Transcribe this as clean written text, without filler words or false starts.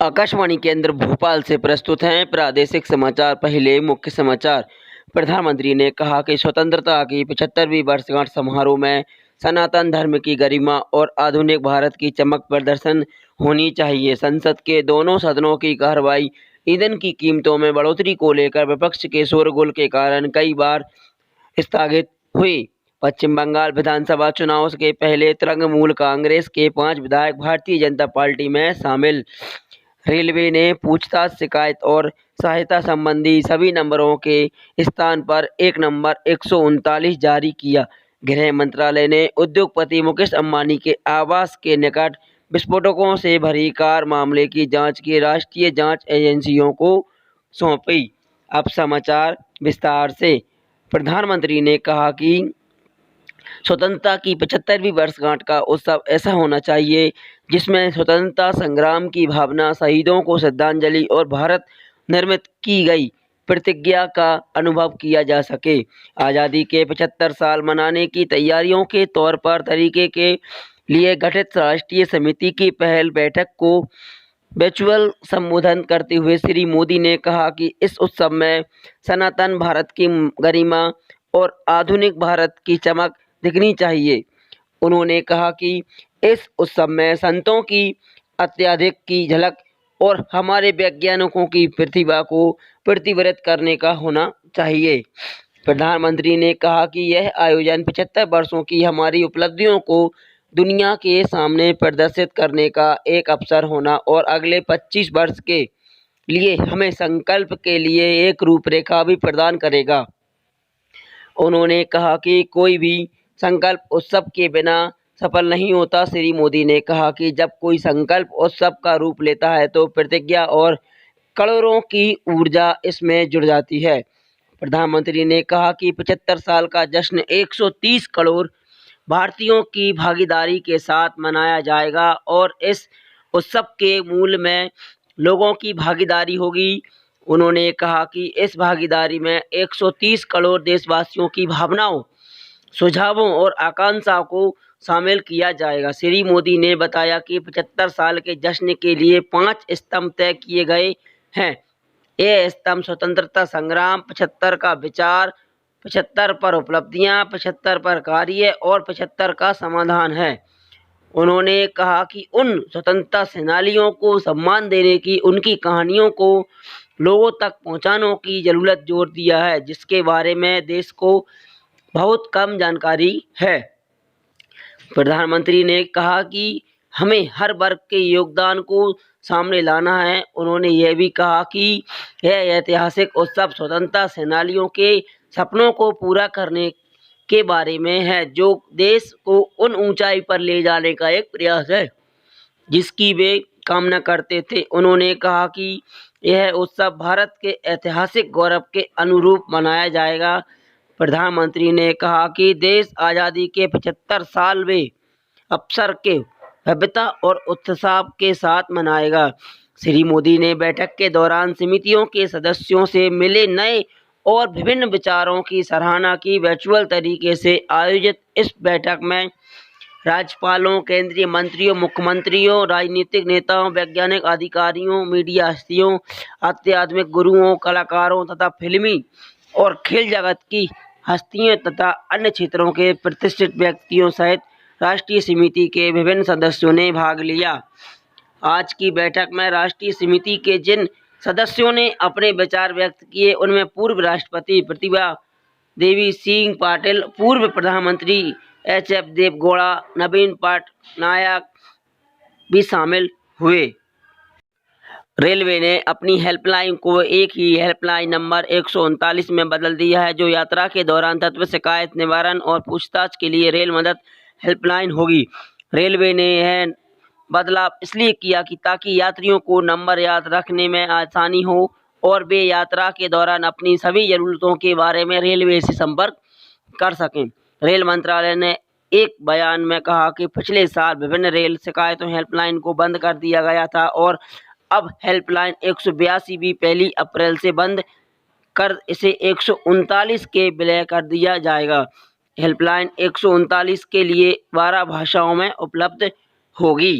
आकाशवाणी केंद्र भोपाल से प्रस्तुत हैं प्रादेशिक समाचार। पहले मुख्य समाचार। प्रधानमंत्री ने कहा कि स्वतंत्रता की 75वीं वर्षगांठ समारोह में सनातन धर्म की गरिमा और आधुनिक भारत की चमक प्रदर्शन होनी चाहिए। संसद के दोनों सदनों की कार्रवाई ईंधन की कीमतों में बढ़ोतरी को लेकर विपक्ष के शोरगुल के कारण कई बार स्थगित हुई। पश्चिम बंगाल विधानसभा चुनाव के पहले तृणमूल कांग्रेस के 5 विधायक भारतीय जनता पार्टी में शामिल। रेलवे ने पूछताछ, शिकायत और सहायता संबंधी सभी नंबरों के स्थान पर एक नंबर 139 जारी किया। गृह मंत्रालय ने उद्योगपति मुकेश अंबानी के आवास के निकट विस्फोटकों से भरी कार मामले की जांच की राष्ट्रीय जांच एजेंसियों को सौंपी। अब समाचार विस्तार से। प्रधानमंत्री ने कहा कि स्वतंत्रता की 75वीं वर्षगांठ का उत्सव ऐसा होना चाहिए जिसमें स्वतंत्रता संग्राम की भावना, शहीदों को श्रद्धांजलि और भारत निर्मित की गई प्रतिज्ञा का अनुभव किया जा सके। आज़ादी के 75 साल मनाने की तैयारियों के तौर पर तरीके के लिए गठित राष्ट्रीय समिति की पहल बैठक को वर्चुअल संबोधन करते हुए श्री मोदी ने कहा कि इस उत्सव में सनातन भारत की गरिमा और आधुनिक भारत की चमक दिखनी चाहिए। उन्होंने कहा कि इस उत्सव में संतों की अत्यधिक की झलक और हमारे वैज्ञानिकों की प्रतिभा को प्रतिफलित करने का होना चाहिए। प्रधानमंत्री ने कहा कि यह आयोजन 75 वर्षों की हमारी उपलब्धियों को दुनिया के सामने प्रदर्शित करने का एक अवसर होना और अगले 25 वर्ष के लिए हमें संकल्प के लिए एक रूपरेखा भी प्रदान करेगा। उन्होंने कहा कि कोई भी संकल्प उत्सव के बिना सफल नहीं होता। श्री मोदी ने कहा कि जब कोई संकल्प उत्सव का रूप लेता है तो प्रतिज्ञा और करोड़ों की ऊर्जा इसमें जुड़ जाती है। प्रधानमंत्री ने कहा कि 75 साल का जश्न 130 करोड़ भारतीयों की भागीदारी के साथ मनाया जाएगा और इस उत्सव के मूल में लोगों की भागीदारी होगी। उन्होंने कहा कि इस भागीदारी में 130 करोड़ देशवासियों की भावनाओं, सुझावों और आकांक्षाओं को शामिल किया जाएगा। श्री मोदी ने बताया कि 75 साल के जश्न के लिए 5 स्तंभ तय किए गए हैं। ये स्तंभ स्वतंत्रता संग्राम, 75 का विचार, 75 पर उपलब्धियां, 75 पर कार्य और 75 का समाधान है। उन्होंने कहा कि उन स्वतंत्रता सेनानियों को सम्मान देने की, उनकी कहानियों को लोगों तक पहुंचाने की जरूरत जोर दिया है जिसके बारे में देश को बहुत कम जानकारी है। प्रधानमंत्री ने कहा कि हमें हर वर्ग के योगदान को सामने लाना है। उन्होंने यह भी कहा कि यह ऐतिहासिक उत्सव स्वतंत्रता सेनानियों के सपनों को पूरा करने के बारे में है जो देश को उन ऊंचाई पर ले जाने का एक प्रयास है जिसकी वे कामना करते थे। उन्होंने कहा कि यह उत्सव भारत के ऐतिहासिक गौरव के अनुरूप मनाया जाएगा। प्रधानमंत्री ने कहा कि देश आज़ादी के 75 साल वे अवसर के भव्यता और उत्साह के साथ मनाएगा। श्री मोदी ने बैठक के दौरान समितियों के सदस्यों से मिले नए और विभिन्न विचारों की सराहना की। वर्चुअल तरीके से आयोजित इस बैठक में राज्यपालों, केंद्रीय मंत्रियों, मुख्यमंत्रियों, राजनीतिक नेताओं, वैज्ञानिक अधिकारियों, मीडिया हस्तियों, आध्यात्मिक गुरुओं, कलाकारों तथा फिल्मी और खेल जगत की हस्तियों तथा अन्य क्षेत्रों के प्रतिष्ठित व्यक्तियों सहित राष्ट्रीय समिति के विभिन्न सदस्यों ने भाग लिया। आज की बैठक में राष्ट्रीय समिति के जिन सदस्यों ने अपने विचार व्यक्त किए उनमें पूर्व राष्ट्रपति प्रतिभा देवी सिंह पाटिल, पूर्व प्रधानमंत्री HF देवेगौड़ा, नवीन पटनायक भी शामिल हुए। रेलवे ने अपनी हेल्पलाइन को एक ही हेल्पलाइन नंबर 139 में बदल दिया है जो यात्रा के दौरान तत्व शिकायत निवारण और पूछताछ के लिए रेल मदद हेल्पलाइन होगी। रेलवे ने यह बदलाव इसलिए किया कि ताकि यात्रियों को नंबर याद रखने में आसानी हो और वे यात्रा के दौरान अपनी सभी ज़रूरतों के बारे में रेलवे से संपर्क कर सकें। रेल मंत्रालय ने एक बयान में कहा कि पिछले साल विभिन्न रेल शिकायतों हेल्पलाइन को बंद कर दिया गया था और अब हेल्पलाइन 182 भी 1 अप्रैल से बंद कर इसे 139 के विलय कर दिया जाएगा। हेल्पलाइन 139 के लिए 12 भाषाओं में उपलब्ध होगी।